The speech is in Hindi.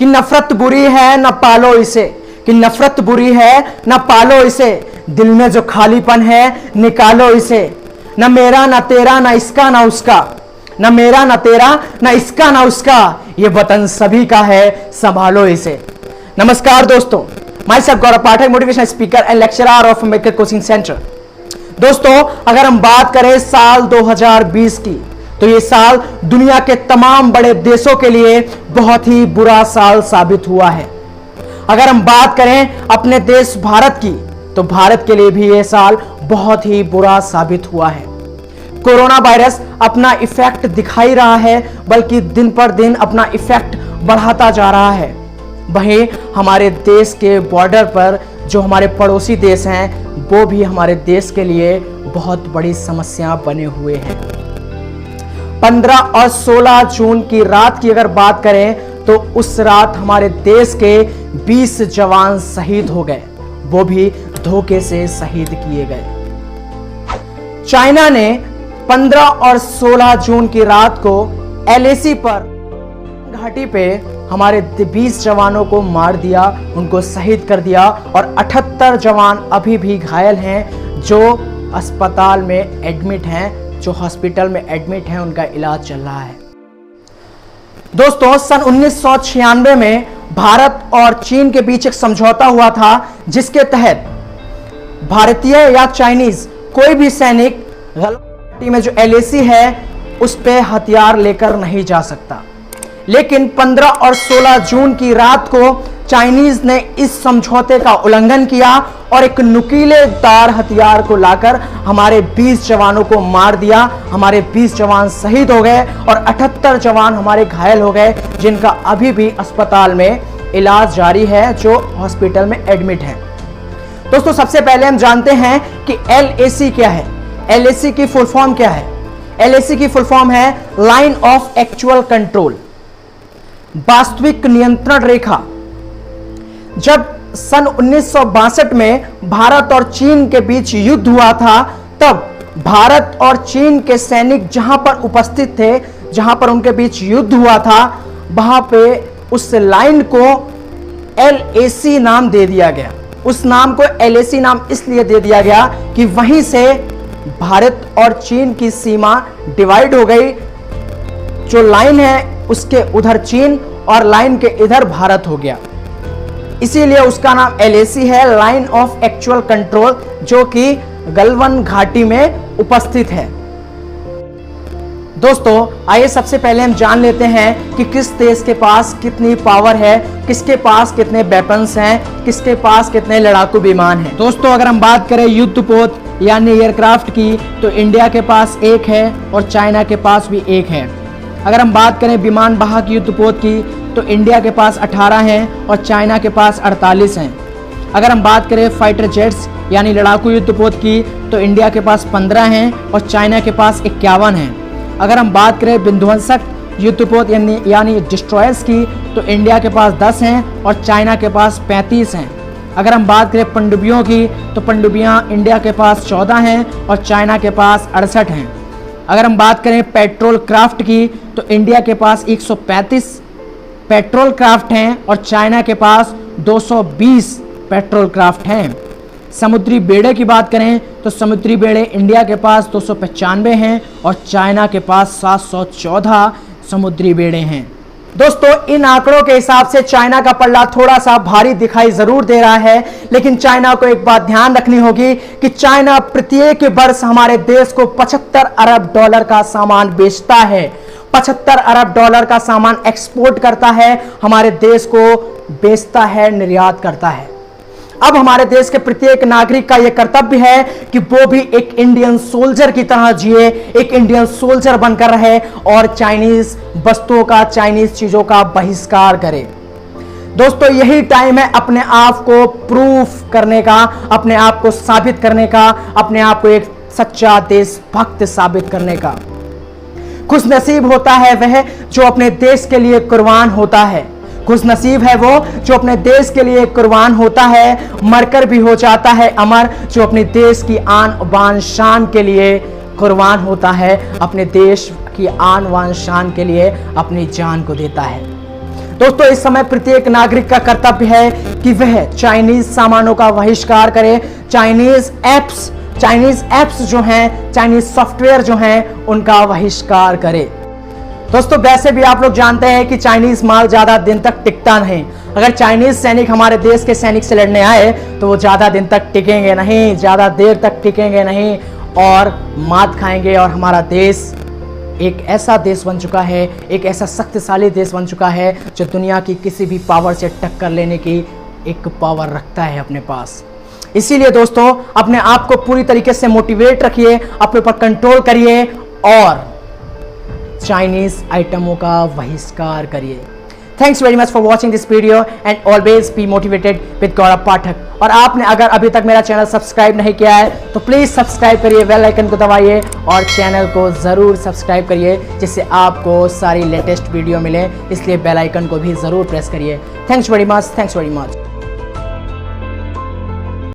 कि नफरत बुरी है न पालो इसे, कि नफरत बुरी है न पालो इसे, दिल में जो खालीपन है निकालो इसे, न मेरा न तेरा न इसका न उसका, न मेरा न तेरा न इसका न उसका, ये वतन सभी का है संभालो इसे। नमस्कार दोस्तों, my self Gaurav Pathak, motivational speaker and lecturer of maker coaching centre. दोस्तों, अगर हम बात करें साल 2020 की, तो ये साल दुनिया के तमाम बड़े देशों के लिए बहुत ही बुरा साल साबित हुआ है। अगर हम बात करें अपने देश भारत की, तो भारत के लिए भी ये साल बहुत ही बुरा साबित हुआ है। कोरोना वायरस अपना इफेक्ट दिखाई रहा है, बल्कि दिन पर दिन अपना इफेक्ट बढ़ाता जा रहा है। वहीं हमारे देश के बॉर्डर पर जो हमारे पड़ोसी देश हैं, वो भी हमारे देश के लिए बहुत बड़ी समस्या बने हुए हैं। 15 और 16 जून की रात की अगर बात करें, तो उस रात हमारे देश के 20 जवान शहीद हो गए, वो भी धोखे से शहीद किए गए। चाइना ने 15 और 16 जून की रात को LAC पर घाटी पे हमारे 20 जवानों को मार दिया, उनको शहीद कर दिया, और 78 जवान अभी भी घायल हैं, जो अस्पताल में एडमिट हैं, जो हॉस्पिटल में एडमिट हैं, उनका इलाज चल रहा है। दोस्तों, सन 1996 में भारत और चीन के बीच एक समझौता हुआ था, जिसके तहत भारतीय या चाइनीज कोई भी सैनिक घाटी में जो LAC है उस पे हथियार लेकर नहीं जा सकता। लेकिन 15 और 16 जून की रात को चाइनीज ने इस समझौते का उल्लंघन किया और एक नुकीलेदार हथियार को लाकर हमारे 20 जवानों को मार दिया। हमारे 20 जवान शहीद हो गए और 78 जवान हमारे घायल हो गए, जिनका अभी भी अस्पताल में इलाज जारी है, जो हॉस्पिटल में एडमिट हैं। दोस्तों, सबसे पहले हम जानते हैं कि LAC क्या है। LAC की फुल फॉर्म क्या है? LAC की फुल फॉर्म है लाइन ऑफ एक्चुअल कंट्रोल, वास्तविक नियंत्रण रेखा। जब सन 1962 में भारत और चीन के बीच युद्ध हुआ था, तब भारत और चीन के सैनिक जहां पर उपस्थित थे, जहां पर उनके बीच युद्ध हुआ था, वहां पे उस लाइन को LAC नाम दे दिया गया। उस नाम को LAC नाम इसलिए दे दिया गया कि वहीं से भारत और चीन की सीमा डिवाइड हो गई। जो लाइन है उसके उधर चीन और लाइन के इधर भारत हो गया, इसीलिए उसका नाम LAC है, लाइन ऑफ एक्चुअल कंट्रोल, जो कि गलवान घाटी में उपस्थित है। दोस्तों, आइए सबसे पहले हम जान लेते हैं कि किस देश के पास कितनी पावर है, किसके पास कितने वेपन्स हैं, किसके पास कितने लड़ाकू विमान हैं। दोस्तों, अगर हम बात करें युद्धपोत यानी एयरक्राफ्ट की, तो इंडिया के पास एक है और चाइना के पास भी एक है। अगर हम बात करें विमान वाहक युद्धपोत की, तो इंडिया के पास 18 हैं और चाइना के पास 48 हैं। अगर हम बात करें फाइटर जेट्स यानी लड़ाकू युद्धपोत की, तो इंडिया के पास 15 हैं और चाइना के पास 51 हैं। अगर हम बात करें विध्वंसक युद्धपोत यानी डिस्ट्रॉयर्स की, तो इंडिया के पास 10 हैं और चाइना के पास 35 हैं। अगर हम बात करें पनडुब्बियों की, तो पनडुब्बियां इंडिया के पास 14 हैं और चाइना के पास 68 हैं। अगर हम बात करें पेट्रोल क्राफ्ट की, तो इंडिया के पास 135 पेट्रोल क्राफ्ट हैं और चाइना के पास 220 पेट्रोल क्राफ्ट हैं। समुद्री बेड़े की बात करें, तो समुद्री बेड़े इंडिया के पास 295 हैं और चाइना के पास 714 समुद्री बेड़े हैं। दोस्तों, इन आंकड़ों के हिसाब से चाइना का पल्ला थोड़ा सा भारी दिखाई जरूर दे रहा है, लेकिन चाइना को एक बात ध्यान रखनी होगी कि चाइना प्रत्येक वर्ष हमारे देश को 75 अरब डॉलर का सामान बेचता है, 75 अरब डॉलर का सामान एक्सपोर्ट करता है, हमारे देश को बेचता है, निर्यात करता है। अब हमारे देश के प्रत्येक नागरिक का यह कर्तव्य है कि वो भी एक इंडियन सोल्जर की तरह जिए, एक इंडियन सोल्जर बनकर रहे और चाइनीज वस्तुओं का, चाइनीज चीजों का बहिष्कार करे। दोस्तों, यही टाइम है अपने आप को प्रूफ करने का, अपने आप को साबित करने का, अपने आप को एक सच्चा देशभक्त साबित करने का। खुशनसीब होता है वह जो अपने देश के लिए कुर्बान होता है। खुशनसीब है वो जो अपने देश के लिए कुर्बान होता है, मरकर भी हो जाता है अमर, जो अपने देश की आन बान शान के लिए कुर्बान होता है, अपने देश की आन बान शान के लिए अपनी जान को देता है। दोस्तों इस समय प्रत्येक नागरिक का कर्तव्य है कि वह चाइनीज सामानों का बहिष्कार करे, चाइनीज ऐप्स जो हैं, चाइनीज सॉफ्टवेयर जो हैं, उनका बहिष्कार करे। दोस्तों वैसे भी आप लोग जानते हैं कि चाइनीज माल ज्यादा दिन तक टिकता नहीं। अगर चाइनीज सैनिक हमारे देश के सैनिक से लड़ने आए तो वो ज्यादा दिन तक टिकेंगे नहीं, ज्यादा देर तक टिकेंगे नहीं और मात खाएंगे। और हमारा देश एक ऐसा देश बन चुका है, एक ऐसा शक्तिशाली देश बन चुका है जो दुनिया की किसी भी पावर से टक्कर लेने की एक पावर रखता है अपने पास। इसीलिए दोस्तों अपने आप को पूरी तरीके से मोटिवेट रखिए, अपने ऊपर कंट्रोल करिए और चाइनीज आइटमों का बहिष्कार करिए। Thanks very much for watching this video and always be motivated with Gaurav Pathak. और आपने अगर अभी तक मेरा चैनल सब्सक्राइब नहीं किया है तो प्लीज सब्सक्राइब करिए, बेल आइकन को दबाइए और चैनल को जरूर सब्सक्राइब करिए जिससे आपको सारी लेटेस्ट वीडियो मिले। इसलिए बेल आइकन को भी जरूर प्रेस करिए। Thanks very much.